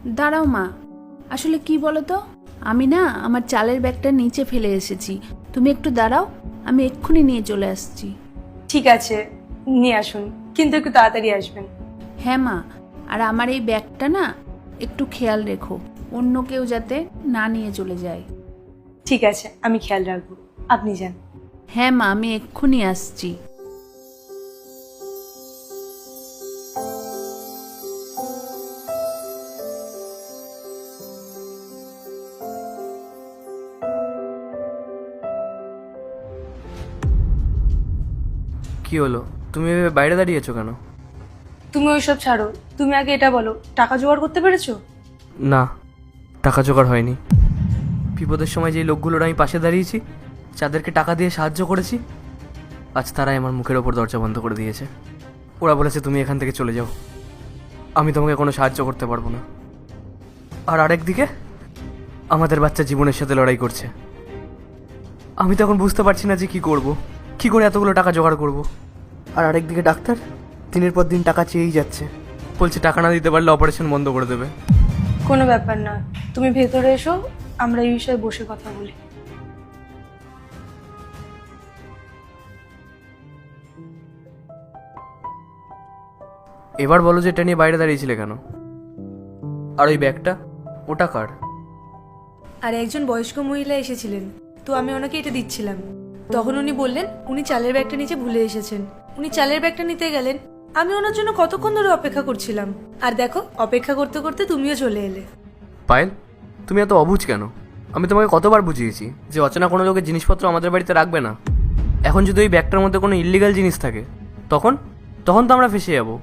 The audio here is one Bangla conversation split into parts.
দাঁড়াও মা, আসলে কি বলো তো, আমি না আমার চালের ব্যাগটা নিচে ফেলে এসেছি। তুমি একটু দাঁড়াও, আমি এক্ষুনি নিয়ে চলে আসছি। ঠিক আছে, নিয়ে আসুন, কিন্তু একটু তাড়াতাড়ি আসবেন। হ্যাঁ মা, আর আমার এই ব্যাগটা না একটু খেয়াল রেখো, অন্য কেউ যাতে না নিয়ে চলে যায়। ঠিক আছে, আমি খেয়াল রাখবো, আপনি যান। হ্যাঁ মা, আমি এক্ষুনি আসছি। কি হলো, তুমি এভাবে বাইরে দাঁড়িয়েছো কেন? তুমি ওইসব ছাড়ো, তুমি আগে এটা বলো, টাকা জোগাড় করতে পেরেছো? না, টাকা জোগাড় হয়নি। বিপদের সময় যে লোকগুলোর আমি পাশে দাঁড়িয়েছি, যাদেরকে টাকা দিয়ে সাহায্য করেছি, আজ তারাই আমার মুখের ওপর দরজা বন্ধ করে দিয়েছে। ওরা বলেছে তুমি এখান থেকে চলে যাও, আমি তোমাকে কোনো সাহায্য করতে পারবো না। আর আরেকদিকে আমাদের বাচ্চা জীবনের সাথে লড়াই করছে। আমি তখন বুঝতে পারছি না যে কি করব, কি করে এতগুলো টাকা জোগাড় করব। আর আরেকদিকে ডাক্তার দিনের পর দিন টাকা চেয়েই যাচ্ছে, বলছে টাকা না দিতে পারলে অপারেশন বন্ধ করে দেবে। কোনো ব্যাপার না, তুমি ভেতরে এসো, আমরা এই বিষয়ে বসে কথা বলি। এবার বলো যে এটা নিয়ে বাইরে দাঁড়িয়েছিলে কেন? আর ওই ব্যাগটা, ওটা কার? আর একজন বয়স্ক মহিলা এসেছিলেন, তো আমি ওনাকে এটা দিচ্ছিলাম। তখন উনি বললেন উনি চালের ব্যাগটা নিচে ভুলে এসেছেন। উনি চালের ব্যাগটা নিতে গেলেন, আমি ওনার জন্য কতক্ষণ ধরে অপেক্ষা করছিলাম। আর দেখো, অপেক্ষা করতে করতে তুমিও চলে এলে। পায়েল, তুমি এত অবুঝ কেন? আমি তোমাকে কতবার বুঝিয়েছি যে অচেনা কোনো লোকের জিনিসপত্র আমাদের বাড়িতে রাখবে না। এখন যদি ওই ব্যাগটার মধ্যে কোনো ইল্লিগাল জিনিস থাকে, তখন তখন তো আমরা ফেসে যাবো।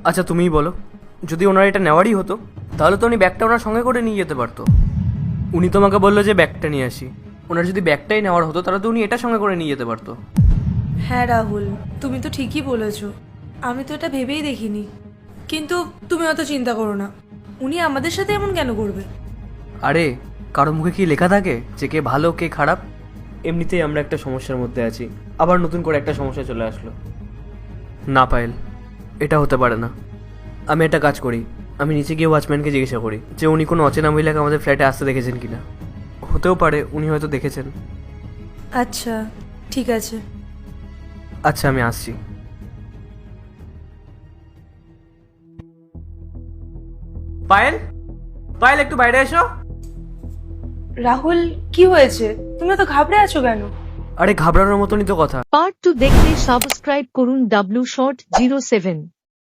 আচ্ছা তুমিই বলো, যদি ওনার এটা নেওয়ারই হতো, তাহলে তো উনি ব্যাগটা ওনার সঙ্গে করে নিয়ে যেতে পারতো। উনি তোমাকে বললো যে ব্যাগটা নিয়ে আসি, ওনার যদি ব্যাগটাই নেওয়ার হতো তাহলে তো উনি এটা সঙ্গে করে নিয়ে যেতে পারতো। হ্যাঁ রাহুল, তুমি তো ঠিকই বলেছো, আমি তো এটা ভেবেই দেখিনি। কিন্তু তুমি অত চিন্তা করো না, উনি আমাদের সাথে এমন কেন করবে? আরে কারো মুখে কি লেখা থাকে যে কে ভালো কে খারাপ? এমনিতেই আমরা একটা সমস্যার মধ্যে আছি, আবার নতুন করে একটা সমস্যা চলে আসলো। না পায়েল, এটা হতে পারে না। আমি একটা কাজ করি, আমি নিচে গিয়ে ওয়াচম্যানকে জিজ্ঞাসা করি যে উনি কোনো অচেনা মহিলাকে আমাদের ফ্ল্যাটে আসতে দেখেছেন কিনা। হতেও পারে উনি হয়তো দেখেছেন। আচ্ছা ঠিক আছে। আচ্ছা আমি আসছি। পায়েল, পায়েল একটু বাইরে এসো। রাহুল, কি হয়েছে? তুমি তো ঘাবড়ে আছো কেন? আরে ঘাবড়ানোর মতনই তো কথা। পার্ট 2 দেখতে সাবস্ক্রাইব করুন W Short 07।